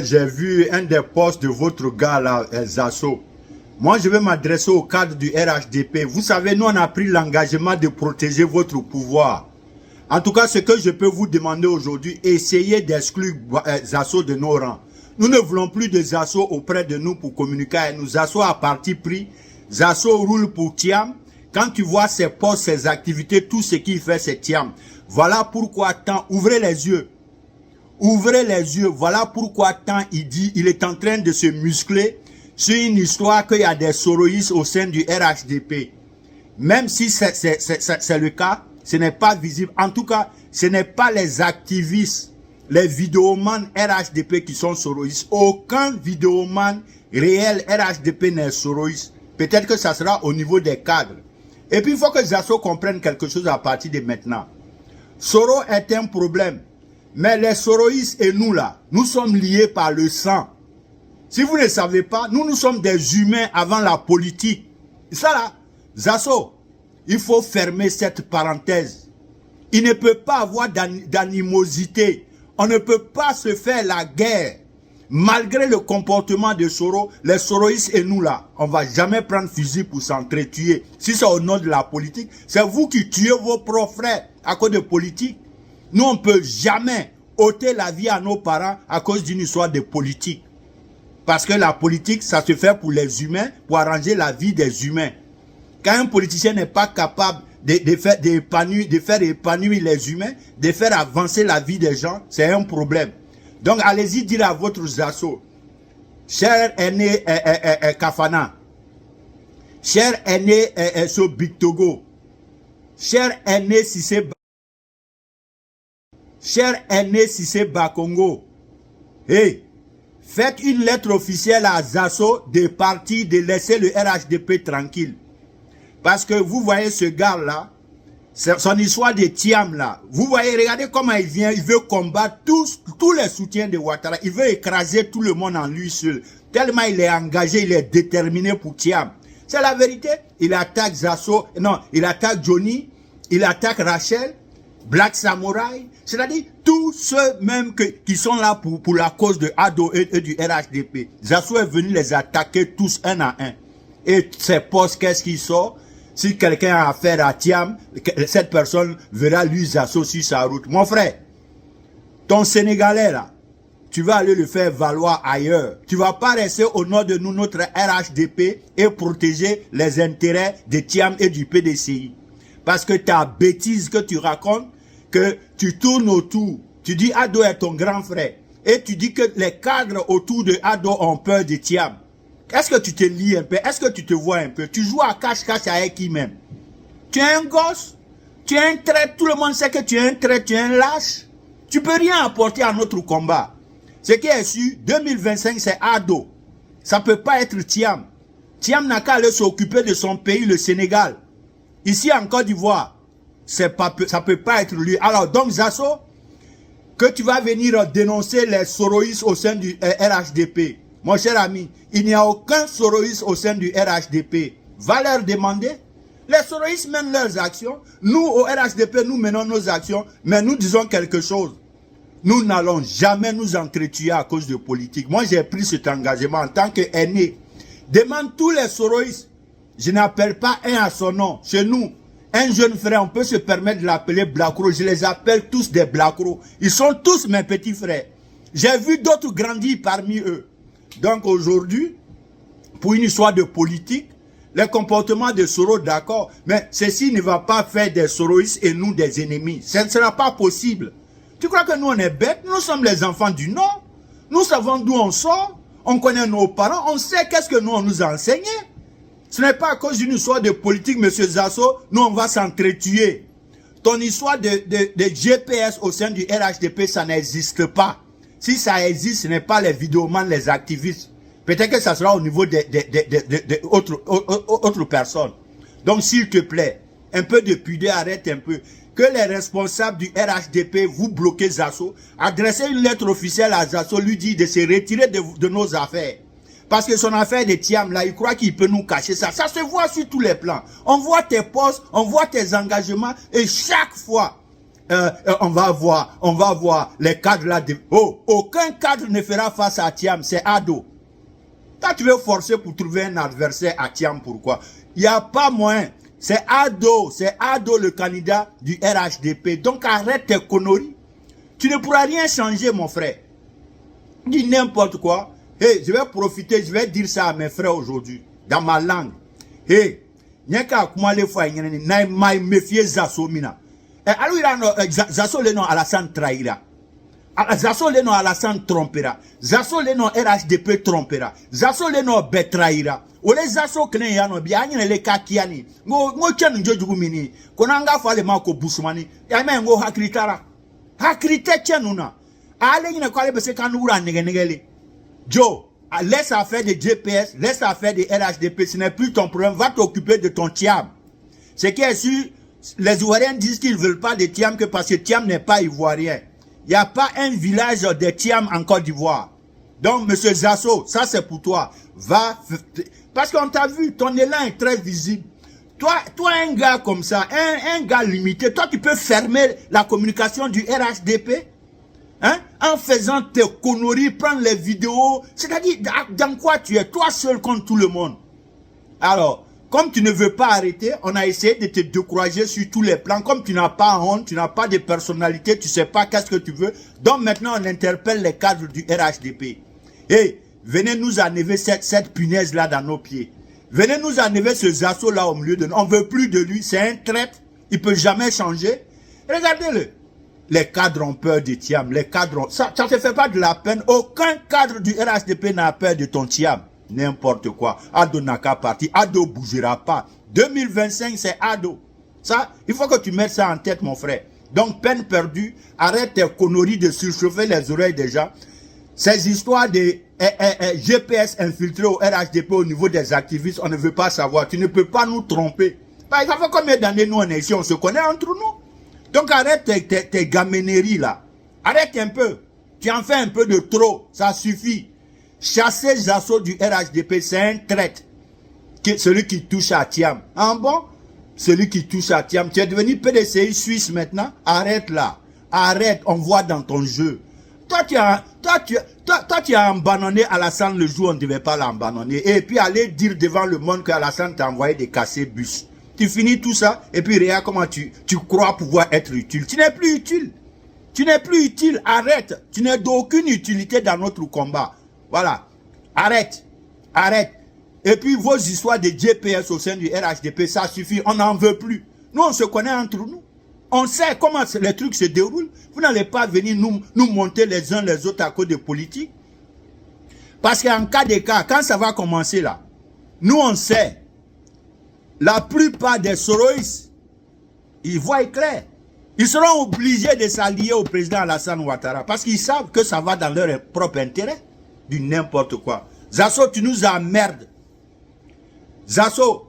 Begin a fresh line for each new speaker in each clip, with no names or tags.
J'ai vu un des postes de votre gars là, Zasso. Moi, je vais m'adresser au cadre du RHDP. Vous savez, nous, on a pris l'engagement de protéger votre pouvoir. En tout cas, ce que je peux vous demander aujourd'hui, essayez d'exclure Zasso de nos rangs. Nous ne voulons plus de Zasso auprès de nous pour communiquer avec nous. Zasso a parti pris. Zasso roule pour Thiam. Quand tu vois ses postes, ses activités, tout ce qu'il fait, c'est Thiam. Voilà pourquoi tant, ouvrez les yeux. Ouvrez les yeux. Voilà pourquoi tant il dit, il est en train de se muscler sur une histoire qu'il y a des soroïstes au sein du RHDP. Même si c'est le cas, ce n'est pas visible. En tout cas, ce n'est pas les activistes, les vidéomans RHDP qui sont soroïstes. Aucun vidéoman réel RHDP n'est soroïste. Peut-être que ça sera au niveau des cadres. Et puis, il faut que Zasso comprenne quelque chose à partir de maintenant. Soro est un problème. Mais les soroïstes et nous là, nous sommes liés par le sang. Si vous ne savez pas, nous sommes des humains avant la politique. Et ça là, Zasso, il faut fermer cette parenthèse. Il ne peut pas avoir d'animosité. On ne peut pas se faire la guerre. Malgré le comportement de Soro, les soroïstes et nous là, on ne va jamais prendre fusil pour s'entretuer. Si c'est au nom de la politique, c'est vous qui tuez vos propres frères à cause de politique. Nous, on ne peut jamais ôter la vie à nos parents à cause d'une histoire de politique. Parce que la politique, ça se fait pour les humains, pour arranger la vie des humains. Quand un politicien n'est pas capable de faire épanouir les humains, de faire avancer la vie des gens, c'est un problème. Donc, allez-y dire à votre Zasso, cher aîné Kafana, cher aîné Big Togo, cher aîné Sissé Bakongo, hey, faites une lettre officielle à Zasso de partir, de laisser le RHDP tranquille. Parce que vous voyez ce gars-là, son histoire de Thiam là, vous voyez, regardez comment il vient, il veut combattre tous les soutiens de Ouattara, il veut écraser tout le monde en lui seul. Tellement il est engagé, il est déterminé pour Thiam. C'est la vérité, il attaque Zasso, non, il attaque Johnny, il attaque Rachel, Black Samurai, c'est-à-dire tous ceux même qui sont là pour la cause de Ado et du RHDP. Zasso est venu les attaquer tous un à un. Et ces postes, qu'est-ce qui sort? Si quelqu'un a affaire à Thiam, cette personne verra lui Zasso sur sa route. Mon frère, ton Sénégalais là, tu vas aller le faire valoir ailleurs. Tu vas pas rester au nom de nous, notre RHDP, et protéger les intérêts de Thiam et du PDCI. Parce que ta bêtise que tu racontes, que tu tournes autour, tu dis Ado est ton grand frère, et tu dis que les cadres autour de Ado ont peur de Thiam. Est-ce que tu te lis un peu? Est-ce que tu te vois un peu? Tu joues à cache-cache avec qui même? Tu es un gosse? Tu es un traître? Tout le monde sait que tu es un traître, tu es un lâche? Tu peux rien apporter à notre combat. Ce qui est sûr, 2025 c'est Ado. Ça peut pas être Thiam. Thiam n'a qu'à aller s'occuper de son pays, le Sénégal. Ici en Côte d'Ivoire, ça peut pas être lui. Alors donc Zasso, que tu vas venir dénoncer les soroïstes au sein du RHDP. Mon cher ami, il n'y a aucun soroïste au sein du RHDP. Va leur demander. Les soroïstes mènent leurs actions. Nous, au RHDP, nous menons nos actions. Mais nous disons quelque chose. Nous n'allons jamais nous entretuer à cause de politique. Moi, j'ai pris cet engagement en tant qu'aîné. Demande tous les soroïstes. Je n'appelle pas un à son nom. Chez nous, un jeune frère, on peut se permettre de l'appeler Blacro. Je les appelle tous des Blacro. Ils sont tous mes petits frères. J'ai vu d'autres grandir parmi eux. Donc aujourd'hui, pour une histoire de politique, les comportements de Soro, d'accord, mais ceci ne va pas faire des soroïstes et nous des ennemis. Ça ne sera pas possible. Tu crois que nous on est bêtes? Nous sommes les enfants du Nord. Nous savons d'où on sort. On connaît nos parents. On sait qu'est-ce que nous on nous a enseigné. Ce n'est pas à cause d'une histoire de politique, monsieur Zasso, nous on va s'entretuer. Ton histoire de GPS au sein du RHDP, ça n'existe pas. Si ça existe, ce n'est pas les vidéomans, les activistes. Peut-être que ça sera au niveau d'autres personnes. Donc, s'il te plaît, un peu de pudeur, arrête un peu. Que les responsables du RHDP vous bloquez Zasso, adressez une lettre officielle à Zasso, lui dit de se retirer de nos affaires. Parce que son affaire de Thiam, là, il croit qu'il peut nous cacher ça. Ça se voit sur tous les plans. On voit tes postes, on voit tes engagements, et chaque fois, on va voir les cadres là. Oh, aucun cadre ne fera face à Thiam, c'est Ado. Toi, tu veux forcer pour trouver un adversaire à Thiam, pourquoi? Il n'y a pas moyen. C'est Ado le candidat du RHDP. Donc arrête tes conneries. Tu ne pourras rien changer, mon frère. Dis n'importe quoi. Hey, je vais profiter, je vais dire ça à mes frères aujourd'hui, dans ma langue. Hey, nyaka kuma le fois na mai méfier Zasso mina. Alors il a Zasso le nom Alassane trahira. Zasso le nom Alassane trompera. Zasso le nom RHDP trompera. Zasso le nom betrahira. Ole Zasso kene ya no bi anya le kakiani. Ngo chenu njojugu mini. Konanga fale mako busumani. Ya me ngo hakritara. Hakrite chenu na. Ale nyine kwale bese kanura nege. Joe, laisse affaire de GPS, laisse affaire de RHDP, ce n'est plus ton problème, va t'occuper de ton Thiam. Ce qui est sûr, les Ivoiriens disent qu'ils ne veulent pas de Thiam que parce que Thiam n'est pas ivoirien. Il n'y a pas un village de Thiam en Côte d'Ivoire. Donc, monsieur Zasso, ça c'est pour toi. Va, parce qu'on t'a vu, ton élan est très visible. Toi, un gars comme ça, un gars limité, toi tu peux fermer la communication du RHDP? Hein? En faisant tes conneries, prendre les vidéos, c'est-à-dire dans quoi tu es, toi seul contre tout le monde. Alors, comme tu ne veux pas arrêter, on a essayé de te décourager sur tous les plans. Comme tu n'as pas honte, tu n'as pas de personnalité, tu ne sais pas qu'est-ce que tu veux. Donc maintenant, on interpelle les cadres du RHDP. Hey, venez nous enlever cette punaise là dans nos pieds. Venez nous enlever ce Zasso là au milieu de nous. On ne veut plus de lui, c'est un traître, il ne peut jamais changer. Regardez-le. Les cadres ont peur de Thiam. Les cadres ont... Ça ne te fait pas de la peine. Aucun cadre du RHDP n'a peur de ton Thiam. N'importe quoi. Ado n'a qu'à partir. Ado ne bougera pas. 2025, c'est Ado. Ça, il faut que tu mettes ça en tête, mon frère. Donc, peine perdue. Arrête tes conneries de surchauffer les oreilles des gens. Ces histoires de GPS infiltrés au RHDP au niveau des activistes, on ne veut pas savoir. Tu ne peux pas nous tromper. Par exemple, combien d'années nous on est ici, on se connaît entre nous. Donc arrête tes gamineries là. Arrête un peu. Tu en fais un peu de trop. Ça suffit. Chasser Zasso du RHDP, c'est un traître. Celui qui touche à Thiam. Ah bon? Celui qui touche à Thiam. Tu es devenu PDCI suisse maintenant. Arrête là. Arrête. On voit dans ton jeu. Toi, tu as abandonné Alassane le jour où on ne devait pas l'abandonner. Et puis aller dire devant le monde qu'Alassane t'a envoyé des cassés bus. Tu finis tout ça, et puis regarde comment tu crois pouvoir être utile. Tu n'es plus utile. Tu n'es plus utile. Arrête. Tu n'es d'aucune utilité dans notre combat. Voilà. Arrête. Arrête. Et puis vos histoires de GPS au sein du RHDP, ça suffit. On n'en veut plus. Nous, on se connaît entre nous. On sait comment les trucs se déroulent. Vous n'allez pas venir nous monter les uns les autres à cause de politique. Parce qu'en cas de cas, quand ça va commencer là, nous on sait. La plupart des Soroïs, ils voient clair. Ils seront obligés de s'allier au président Alassane Ouattara parce qu'ils savent que ça va dans leur propre intérêt. Du n'importe quoi. Zasso, tu nous emmerdes. Zasso,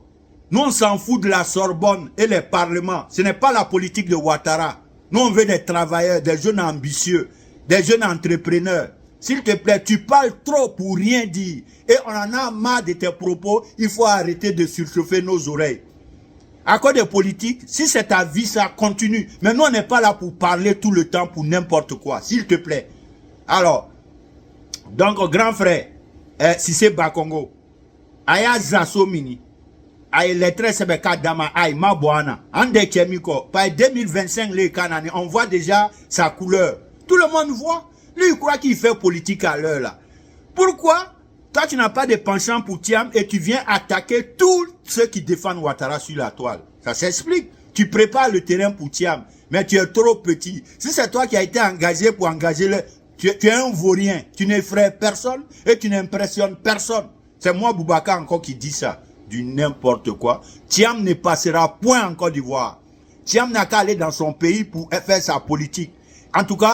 nous on s'en fout de la Sorbonne et les parlements. Ce n'est pas la politique de Ouattara. Nous on veut des travailleurs, des jeunes ambitieux, des jeunes entrepreneurs. S'il te plaît, tu parles trop pour rien dire. Et on en a marre de tes propos. Il faut arrêter de surchauffer nos oreilles. À cause des politiques, si c'est ta vie, ça continue. Mais nous, on n'est pas là pour parler tout le temps pour n'importe quoi. S'il te plaît. Alors, donc, grand frère, si c'est Bakongo, Aya Zasso Mini, Aya lettre Sebeka Dama, Aya Maboana, Ande Chemiko, par 2025, les Kanani, on voit déjà sa couleur. Tout le monde voit. Lui, il croit qu'il fait politique à l'heure là. Pourquoi? Toi, tu n'as pas de penchant pour Thiam et tu viens attaquer tous ceux qui défendent Ouattara sur la toile. Ça s'explique. Tu prépares le terrain pour Thiam, mais tu es trop petit. Si c'est toi qui as été engagé pour engager le... Tu es un vaurien. Tu n'effraies personne et tu n'impressionnes personne. C'est moi, Boubacar, encore qui dit ça. Du n'importe quoi. Thiam ne passera point en Côte d'Ivoire. Thiam n'a qu'à aller dans son pays pour faire sa politique. En tout cas,